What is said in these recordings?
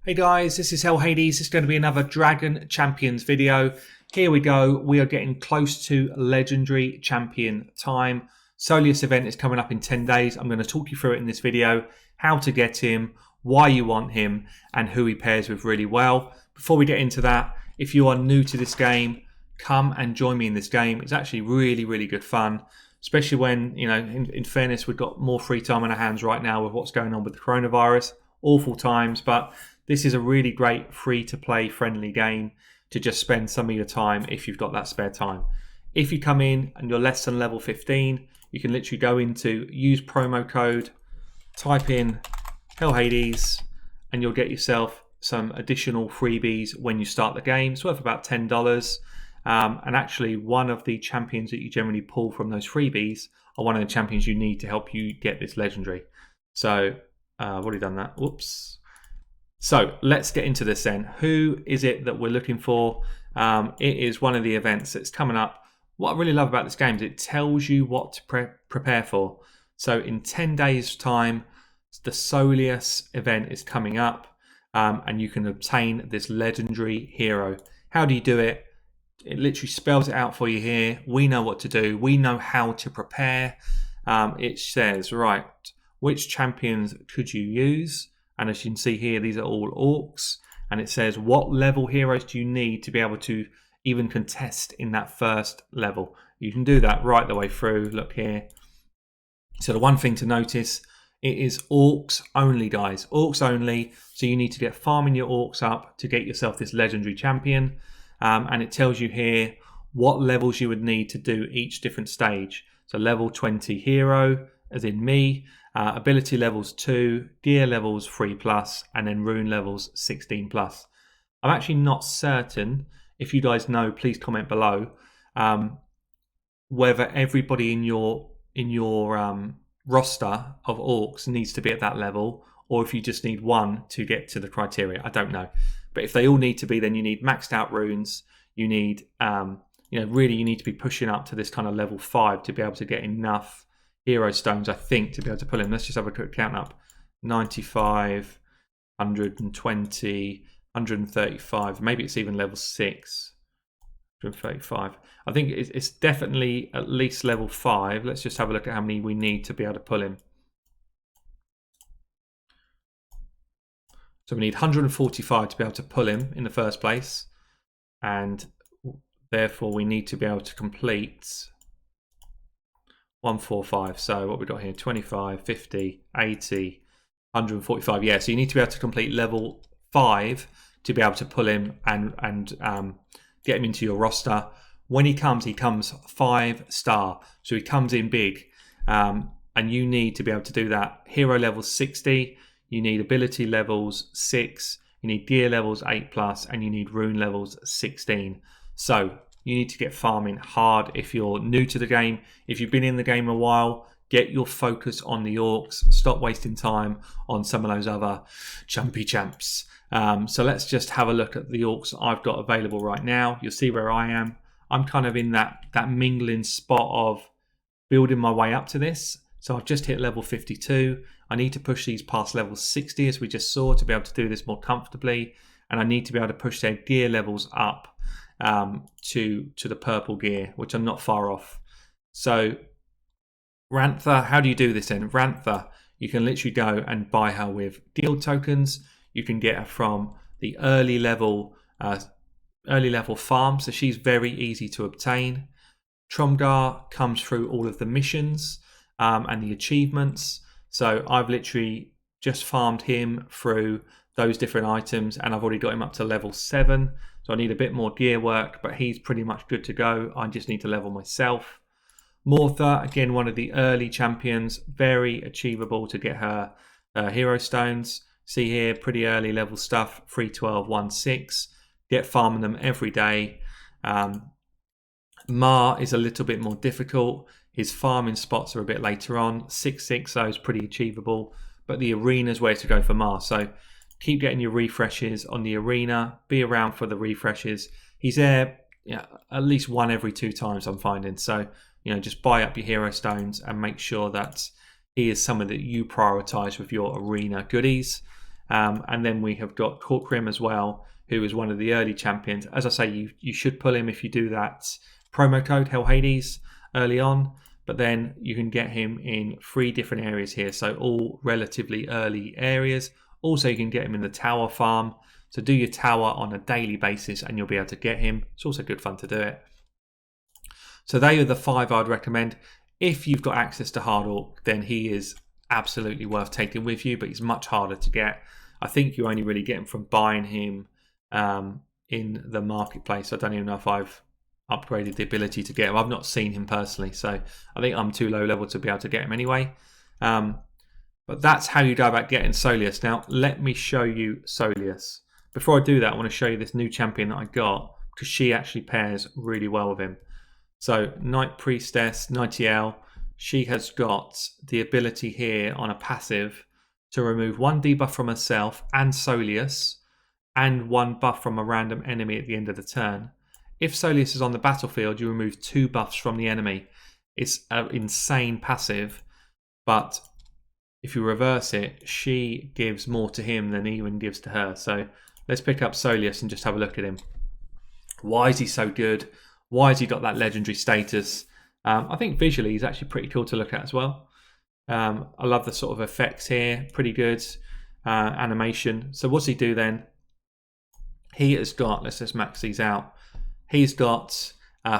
Hey guys, this is Hell Hades. It's going to be another Dragon Champions video. Here we go. We are getting close to Legendary Champion time. Solius event is coming up in 10 days. I'm going to talk you through it in this video. How to get him, why you want him, and who he pairs with really well. Before we get into that, if you are new to this game, come and join me in this game. It's actually really good fun. Especially when, you know, in fairness, we've got more free time on our hands right now with what's going on with the coronavirus. Awful times, but this is a really great free-to-play friendly game to just spend some of your time if you've got that spare time. If you come in and you're less than level 15, you can literally go into use promo code, type in Hell Hades, and you'll get yourself some additional freebies when you start the game. It's worth about $10. And actually, one of the champions that you generally pull from those freebies are one of the champions you need to help you get this legendary. So, I've already done that. Whoops. So let's get into this then. Who is it that we're looking for? It is one of the events that's coming up. What I really love about this game is it tells you what to prepare for. So in 10 days time, the Solius event is coming up, and you can obtain this legendary hero. How do you do it? It literally spells it out for you here. We know what to do. We know how to prepare. It says, right, which champions could you use? And as you can see here, these are all orcs. And it says, what level heroes do you need to be able to even contest in that first level? You can do that right the way through. Look here. So the one thing to notice, it is orcs only, guys. Orcs only. So you need to get farming your orcs up to get yourself this legendary champion. And it tells you here what levels you would need to do each different stage. So level 20 hero, as in me. Ability levels 2, gear levels 3+, and then rune levels 16+. I'm actually not certain, if you guys know, please comment below, whether everybody in your roster of orcs needs to be at that level, or if you just need one to get to the criteria. I don't know. But if they all need to be, then you need maxed out runes. You need, really you need to be pushing up to this kind of level 5 to be able to get enough hero stones, I think, to be able to pull him. Let's just have a quick count up. 95, 120, 135. Maybe it's even level 6. 135. I think it's definitely at least level 5. Let's just have a look at how many we need to be able to pull him. So we need 145 to be able to pull him in the first place. And therefore we need to be able to complete 145. So what we got here, 25, 50, 80, 145. Yeah, so you need to be able to complete level 5 to be able to pull him and get him into your roster. When he comes 5-star. So he comes in big. And you need to be able to do that. Hero level 60. You need ability levels 6. You need gear levels 8+, and you need rune levels 16. So you need to get farming hard if you're new to the game. If you've been in the game a while, get your focus on the orcs. Stop wasting time on some of those other chumpy champs. So let's just have a look at the orcs I've got available right now. You'll see where I am. I'm kind of in that mingling spot of building my way up to this. So I've just hit level 52. I need to push these past level 60, as we just saw, to be able to do this more comfortably. And I need to be able to push their gear levels up to the purple gear, which I'm not far off. So Rantha, how do you do this then? Rantha, you can literally go and buy her with guild tokens. You can get her from the early level farm, so she's very easy to obtain. Tromgar comes through all of the missions and the achievements. So I've literally just farmed him through those different items, and I've already got him up to level 7. So I need a bit more gear work, but he's pretty much good to go. I just need to level myself. Mortha, again, one of the early champions, very achievable to get her hero stones. See here, pretty early level stuff, 312, 16. Get farming them every day. Ma is a little bit more difficult. His farming spots are a bit later on. 6 so is pretty achievable, but the arena is where to go for Ma. So keep getting your refreshes on the arena. Be around for the refreshes. He's there at least one every 2 times, I'm finding. So, just buy up your hero stones and make sure that he is someone that you prioritize with your arena goodies. And then we have got Corkrim as well, who is one of the early champions. As I say, you should pull him if you do that promo code Hell Hades early on, but then you can get him in 3 different areas here, so all relatively early areas. Also, you can get him in the tower farm, so do your tower on a daily basis and you'll be able to get him. It's also good fun to do it. So they are the 5 I'd recommend. If you've got access to Hard Orc, then he is absolutely worth taking with you, but he's much harder to get. I think you only really get him from buying him in the marketplace. I don't even know if I've upgraded the ability to get him. I've not seen him personally, so I think I'm too low level to be able to get him anyway. But that's how you go about getting Solius. Now, let me show you Solius. Before I do that, I want to show you this new champion that I got, because she actually pairs really well with him. So, Knight Priestess, Nightiel, she has got the ability here on a passive to remove 1 debuff from herself and Solius, and 1 buff from a random enemy at the end of the turn. If Solius is on the battlefield, you remove 2 buffs from the enemy. It's an insane passive, but if you reverse it, she gives more to him than he even gives to her. So let's pick up Solius and just have a look at him. Why is he so good? Why has he got that legendary status? I think visually he's actually pretty cool to look at as well. I love the sort of effects here. Pretty good animation. So what's he do then? He has got, let's just max these out. He's got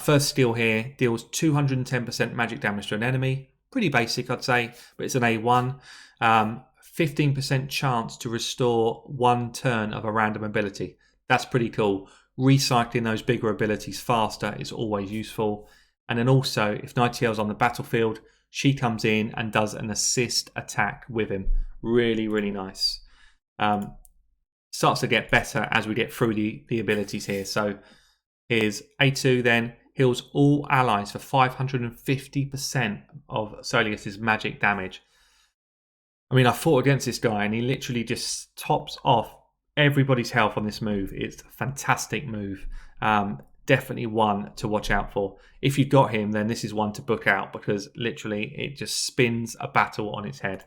first skill here, deals 210% magic damage to an enemy. Pretty basic, I'd say, but it's an A1. 15% chance to restore 1 turn of a random ability. That's pretty cool. Recycling those bigger abilities faster is always useful. And then also, if Nightiel's on the battlefield, she comes in and does an assist attack with him. Really, really nice. Starts to get better as we get through the abilities here. So here's A2 then. Heals all allies for 550% of Solius's magic damage. I mean, I fought against this guy and he literally just tops off everybody's health on this move. It's a fantastic move. Definitely one to watch out for. If you've got him, then this is one to book out, because literally it just spins a battle on its head.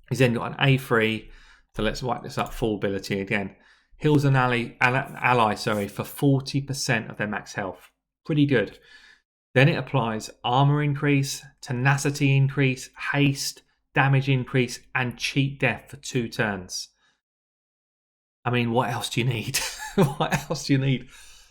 He's then got an A3. So let's wipe this up. Full ability again. Heals an ally for 40% of their max health. Pretty good. Then it applies armor increase, tenacity increase, haste, damage increase, and cheat death for 2 turns. I mean, what else do you need? What else do you need?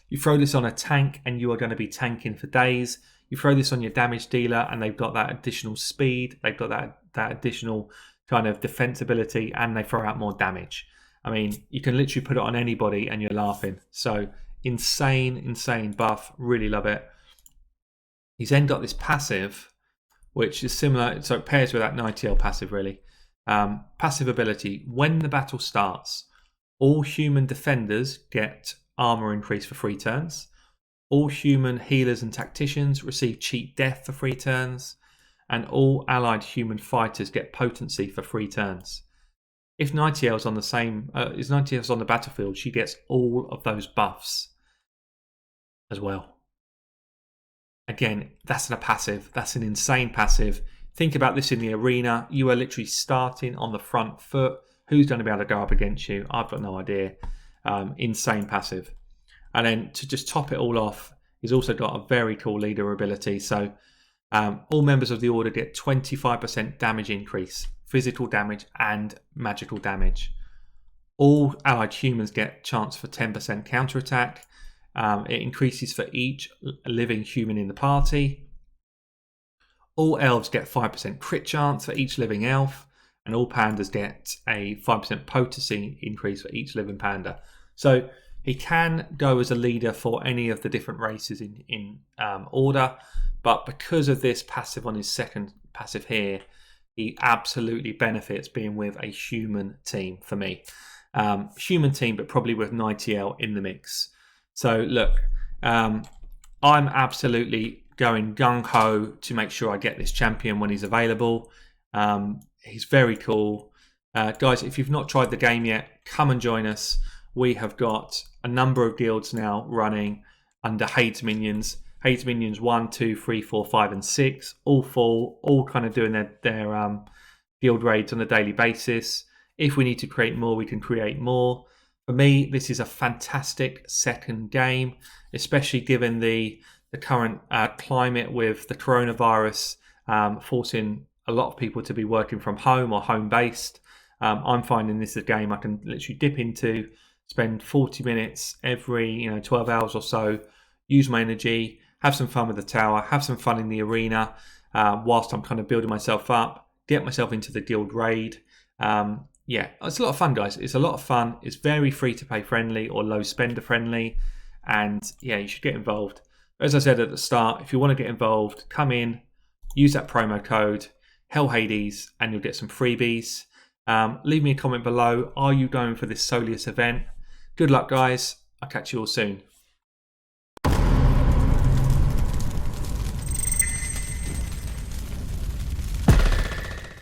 You throw this on a tank and you are going to be tanking for days. You throw this on your damage dealer and they've got that additional speed. They've got that additional kind of defense ability, and they throw out more damage. I mean, you can literally put it on anybody and you're laughing. So insane buff. Really love it. He's then got this passive, which is similar. So it pairs with that Nightiel passive, really. Passive ability. When the battle starts, all human defenders get armor increase for 3 turns. All human healers and tacticians receive cheat death for 3 turns. And all allied human fighters get potency for 3 turns. If Nightiel's on Nightiel's on the battlefield, she gets all of those buffs as well. Again, that's a passive. That's an insane passive. Think about this in the arena. You are literally starting on the front foot. Who's going to be able to go up against you? I've got no idea. Insane passive. And then to just top it all off, he's also got a very cool leader ability. So all members of the order get 25% damage increase, physical damage and magical damage. All allied humans get chance for 10% counterattack. It increases for each living human in the party. All elves get 5% crit chance for each living elf. And all pandas get a 5% potency increase for each living panda. So he can go as a leader for any of the different races in order. But because of this passive on his second passive here, he absolutely benefits being with a human team for me. Human team, but probably with Nightiel in the mix. So look, I'm absolutely going gung-ho to make sure I get this champion when he's available. He's very cool. Guys, if you've not tried the game yet, come and join us. We have got a number of guilds now running under Hades Minions. Hades Minions 1, 2, 3, 4, 5 and 6. All full, all kind of doing their guild raids on a daily basis. If we need to create more, we can create more. For me, this is a fantastic second game, especially given the current climate with the coronavirus forcing a lot of people to be working from home or home based. I'm finding this a game I can literally dip into, spend 40 minutes every 12 hours or so, use my energy, have some fun with the tower, have some fun in the arena whilst I'm kind of building myself up, get myself into the guild raid. Yeah, it's a lot of fun, guys. It's a lot of fun. It's very free to play friendly or low spender friendly. And yeah, you should get involved. As I said at the start, if you want to get involved, come in, use that promo code, HellHades, and you'll get some freebies. Leave me a comment below. Are you going for this Solius event? Good luck, guys. I'll catch you all soon.